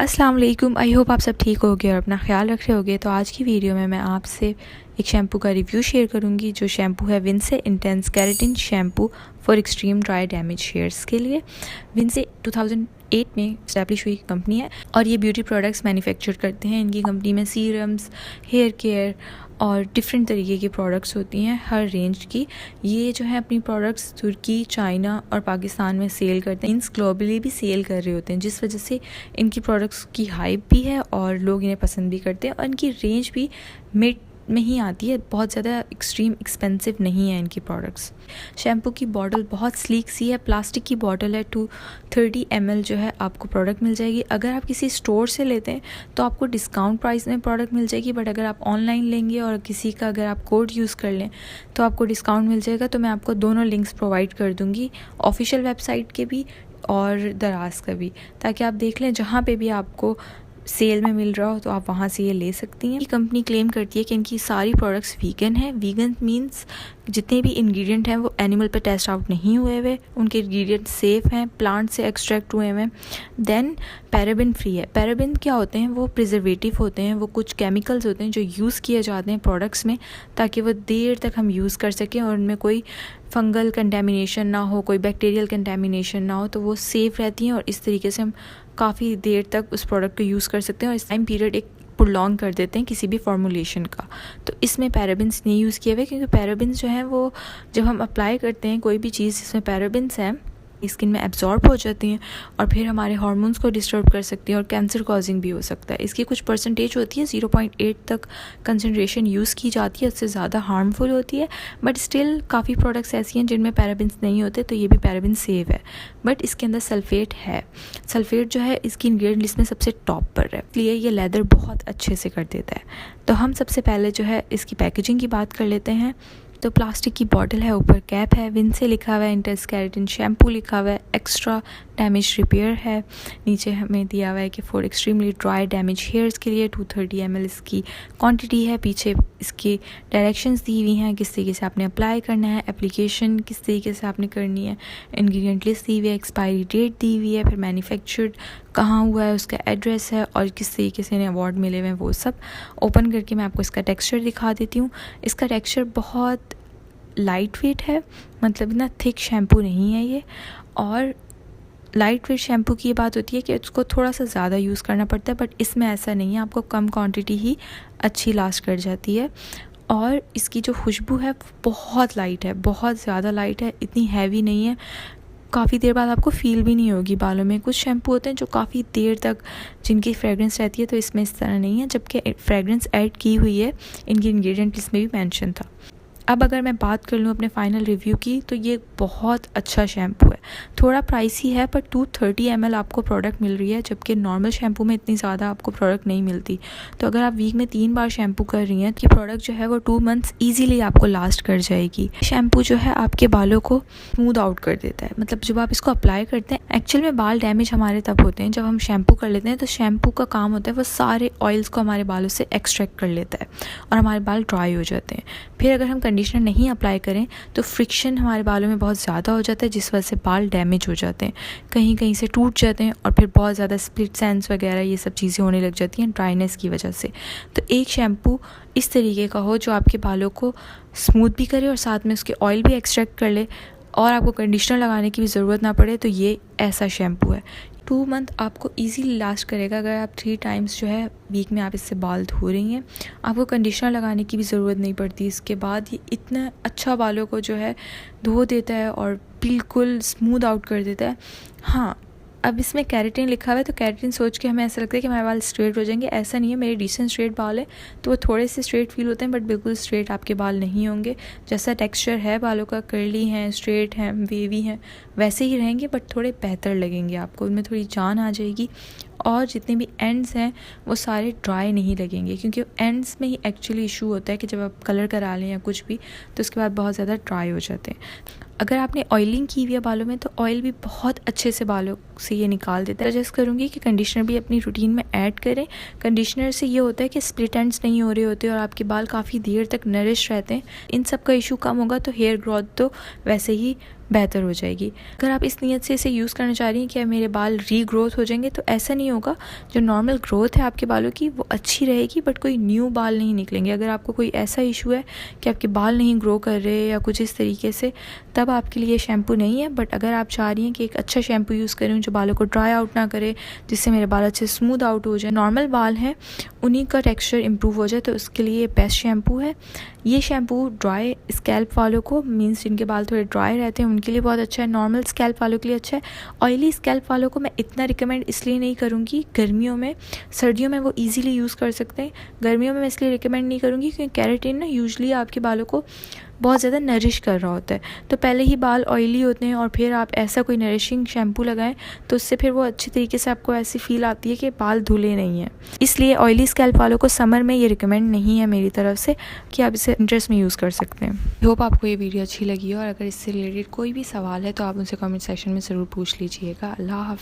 अस्सलाम वालेकुम। I hope आप सब ठीक होगे और अपना ख्याल रख रहे होगे। तो आज की वीडियो में मैं आपसे एक शैम्पू का रिव्यू शेयर करूंगी जो शैम्पू है Vince intense keratin shampoo for extreme dry damage hairs के लिए। विंसे 2008 में इस्टेब्लिश हुई कंपनी है और ये ब्यूटी प्रोडक्ट्स मैन्युफैक्चर करते हैं। इनकी कंपनी में सीरम्स, हेयर केयर और डिफरेंट तरीके की प्रोडक्ट्स होती हैं हर रेंज की। ये जो है अपनी प्रोडक्ट्स तुर्की, चाइना और पाकिस्तान में सेल करते हैं। ग्लोबली भी सेल कर रहे होते हैं, जिस वजह से इनकी प्रोडक्ट्स की हाइप भी है और लोग इन्हें पसंद भी करते हैं। और इनकी रेंज भी मिड में ही आती है, बहुत ज़्यादा एक्सट्रीम एक्सपेंसिव नहीं है इनकी प्रोडक्ट्स। शैम्पू की बॉटल बहुत स्लीक सी है, प्लास्टिक की बॉटल है। 230 ml जो है आपको प्रोडक्ट मिल जाएगी। अगर आप किसी स्टोर से लेते हैं तो आपको डिस्काउंट प्राइस में प्रोडक्ट मिल जाएगी, बट अगर आप ऑनलाइन लेंगे और किसी का अगर आप कोड यूज़ कर लें तो आपको डिस्काउंट मिल जाएगा। तो मैं आपको दोनों लिंक्स प्रोवाइड कर दूँगी, ऑफिशियल वेबसाइट के भी और दराज का भी, ताकि आप देख लें जहाँ पे भी आपको सेल में मिल रहा हो तो आप वहाँ से ये ले सकती हैं। ये कंपनी क्लेम करती है कि इनकी सारी प्रोडक्ट्स वीगन हैं। वीगन मींस जितने भी इंग्रेडिएंट हैं वो एनिमल पर टेस्ट आउट नहीं हुए हुए, उनके इंग्रेडिएंट सेफ़ हैं, प्लांट से एक्सट्रैक्ट हुए हैं। देन पैराबिन फ्री है। पैराबिन क्या होते हैं? वो प्रिजर्वेटिव होते हैं, वो कुछ केमिकल्स होते हैं जो यूज़ किए जाते हैं प्रोडक्ट्स में ताकि वो देर तक हम यूज़ कर सकें और उनमें कोई फंगल कंटेमिनेशन ना हो, कोई बैक्टीरियल कंटेमिनेशन ना हो, तो वो सेफ़ रहती हैं और इस तरीके से हम काफ़ी देर तक उस प्रोडक्ट को यूज़ कर सकते हैं और इस टाइम पीरियड एक प्रोलॉन्ग कर देते हैं किसी भी फॉर्मुलेशन का। तो इसमें पैराबिन्स नहीं यूज़ किए हुए, क्योंकि पैराबिन्स जो हैं वो जब हम अप्लाई करते हैं कोई भी चीज़ जिसमें पैराबिन्स हैं स्किन में एब्जॉर्ब हो जाती हैं और फिर हमारे हार्मोन्स को डिस्टर्ब कर सकती हैं और कैंसर कॉजिंग भी हो सकता है। इसकी कुछ परसेंटेज होती है, 0.8 तक कंसनट्रेशन यूज़ की जाती है, उससे ज़्यादा हार्मफुल होती है। बट स्टिल काफ़ी प्रोडक्ट्स ऐसी हैं जिनमें पैराबिन्स नहीं होते, तो ये भी पैराबिन सेव है। बट इसके अंदर सल्फेट है। सल्फेट जो है इसकी इंग्रेडिएंट लिस्ट में सबसे टॉप पर है, इसलिए ये लेदर बहुत अच्छे से कर देता है। तो हम सबसे पहले जो है इसकी पैकेजिंग की बात कर लेते हैं। तो प्लास्टिक की बॉटल है, ऊपर कैप है, विंसे लिखा हुआ है, इंटेंस केराटिन शैम्पू लिखा हुआ है, एक्स्ट्रा डैमेज रिपेयर है। नीचे हमें दिया हुआ है कि for extremely dry damage hairs के लिए 230 ml इसकी क्वांटिटी है। पीछे इसकी डायरेक्शंस दी हुई हैं, किस तरीके से आपने अप्लाई करना है, एप्लीकेशन किस तरीके से आपने करनी है, इंग्रेडिएंट लिस्ट दी हुई है, एक्सपायरी डेट दी हुई है, फिर मैन्युफैक्चर्ड कहाँ हुआ है, उसका एड्रेस है और किस तरीके से इन्हें अवार्ड मिले हुए हैं, वो सब। ओपन करके मैं आपको इसका टेक्सचर दिखा देती हूँ। इसका टेक्सचर बहुत लाइट वेट है, मतलब इतना थिक शैम्पू नहीं है ये। और लाइट वेट शैम्पू की ये बात होती है कि उसको थोड़ा सा ज़्यादा यूज़ करना पड़ता है, बट इसमें ऐसा नहीं है, आपको कम क्वांटिटी ही अच्छी लास्ट कर जाती है। और इसकी जो खुशबू है बहुत लाइट है, बहुत ज़्यादा लाइट है, इतनी हैवी नहीं है। काफ़ी देर बाद आपको फील भी नहीं होगी बालों में। कुछ शैम्पू होते हैं जो काफ़ी देर तक जिनकी फ्रेगरेंस रहती है, तो इसमें इस तरह नहीं है, जबकि फ्रेगरेंस ऐड की हुई है, इनकी इंग्रेडिएंट लिस्ट में भी मेंशन था। अब अगर मैं बात कर लूँ अपने फाइनल रिव्यू की, तो ये बहुत अच्छा शैम्पू है। थोड़ा प्राइसी है, पर 230 ml आपको प्रोडक्ट मिल रही है, जबकि नॉर्मल शैम्पू में इतनी ज़्यादा आपको प्रोडक्ट नहीं मिलती। तो अगर आप वीक में 3 बार शैम्पू कर रही हैं तो ये प्रोडक्ट जो है वो 2 मंथ्स ईजीली आपको लास्ट कर जाएगी। शैम्पू जो है आपके बालों को स्मूद आउट कर देता है, मतलब जब आप इसको अप्लाई करते हैं, एक्चुअल में बाल डैमेज हमारे तब होते हैं जब हम शैम्पू कर लेते हैं। तो शैम्पू का काम होता है वो सारे ऑयल्स को हमारे बालों से एक्सट्रैक्ट कर लेता है और हमारे बाल ड्राई हो जाते हैं। फिर अगर हम कंडीशनर नहीं अप्लाई करें तो फ्रिक्शन हमारे बालों में बहुत ज़्यादा हो जाता है, जिस वजह से बाल डैमेज हो जाते हैं, कहीं कहीं से टूट जाते हैं और फिर बहुत ज़्यादा स्प्लिट एंड्स वगैरह ये सब चीज़ें होने लग जाती हैं ड्राइनेस की वजह से। तो एक शैम्पू इस तरीके का हो जो आपके बालों को स्मूथ भी करे और साथ में उसके ऑयल भी एक्सट्रैक्ट कर ले और आपको कंडीशनर लगाने की भी ज़रूरत ना पड़े, तो ये ऐसा शैम्पू है। 2 मंथ आपको इजीली लास्ट करेगा। अगर आप 3 टाइम्स जो है वीक में आप इससे बाल धो रही हैं, आपको कंडीशनर लगाने की भी ज़रूरत नहीं पड़ती। इसके बाद ये इतना अच्छा बालों को जो है धो देता है और बिल्कुल स्मूथ आउट कर देता है। हाँ, अब इसमें केराटिन लिखा हुआ है, तो केराटिन सोच के हमें ऐसा लगता है कि हमारे बाल स्ट्रेट हो जाएंगे। ऐसा नहीं है, मेरे डिसेंट स्ट्रेट बाल है तो वो थोड़े से स्ट्रेट फील होते हैं, बट बिल्कुल स्ट्रेट आपके बाल नहीं होंगे। जैसा टेक्सचर है बालों का, कर्ली हैं, स्ट्रेट हैं, वेवी हैं, वैसे ही रहेंगे, बट थोड़े बेहतर लगेंगे आपको, उनमें थोड़ी जान आ जाएगी। और जितने भी एंड्स हैं वो सारे ड्राई नहीं लगेंगे, क्योंकि एंड्स में ही एक्चुअली इशू होता है कि जब आप कलर करा लें या कुछ भी तो उसके बाद बहुत ज़्यादा ड्राई हो जाते हैं। अगर आपने ऑयलिंग की हुई है बालों में तो ऑयल भी बहुत अच्छे से बालों से ये निकाल देता है। सजेस्ट करूँगी कि कंडीशनर भी अपनी रूटीन में ऐड करें। कंडीशनर से ये होता है कि स्प्लिट एंड्स नहीं हो रहे होते और आपके बाल काफ़ी देर तक नरिश रहते हैं। इन सब का इशू कम होगा तो हेयर ग्रोथ तो वैसे ही बेहतर हो जाएगी। अगर आप इस नीयत से इसे यूज़ करना चाह रही हैं कि मेरे बाल रीग्रोथ हो जाएंगे, तो ऐसा नहीं होगा। जो नॉर्मल ग्रोथ है आपके बालों की वो अच्छी रहेगी, बट कोई न्यू बाल नहीं निकलेंगे। अगर आपको कोई ऐसा इशू है कि आपके बाल नहीं ग्रो कर रहे या कुछ इस तरीके से, तब आपके लिए शैम्पू नहीं है। बट अगर आप चाह रही हैं कि एक अच्छा शैम्पू यूज़ करूँ जो बालों को ड्राई आउट ना करे, जिससे मेरे बाल अच्छे स्मूथ आउट हो जाए, नॉर्मल बाल हैं उन्हीं का टेक्सचर इम्प्रूव हो जाए, तो उसके लिए बेस्ट शैम्पू है ये। शैम्पू ड्राई स्कैल्प वालों को, मीन्स जिनके बाल थोड़े ड्राई रहते हैं, उनके लिए बहुत अच्छा है। नॉर्मल स्कैल्प वालों के लिए अच्छा है। ऑयली स्कैल्प वालों को मैं इतना रिकमेंड इसलिए नहीं करूँगी। गर्मियों में, सर्दियों में वो इजीली यूज़ कर सकते हैं, गर्मियों में मैं इसलिए रिकमेंड नहीं करूँगी क्योंकि केराटिन ना यूजुअली आपके बालों को बहुत ज़्यादा नरिश कर रहा होता है। तो पहले ही बाल ऑयली होते हैं और फिर आप ऐसा कोई नरिशिंग शैम्पू लगाएं तो उससे फिर वो अच्छी तरीके से आपको ऐसी फील आती है कि बाल धुले नहीं हैं। इसलिए ऑयली स्कैल्प वालों को समर में ये रिकमेंड नहीं है मेरी तरफ से कि आप इसे विंटर्स में यूज़ कर सकते हैं। होप आपको ये वीडियो अच्छी लगी हो, और अगर इससे रिलेटेड कोई भी सवाल है तो आप उनसे कमेंट सेक्शन में ज़रूर पूछ लीजिएगा। अल्लाह हाफ़िज़।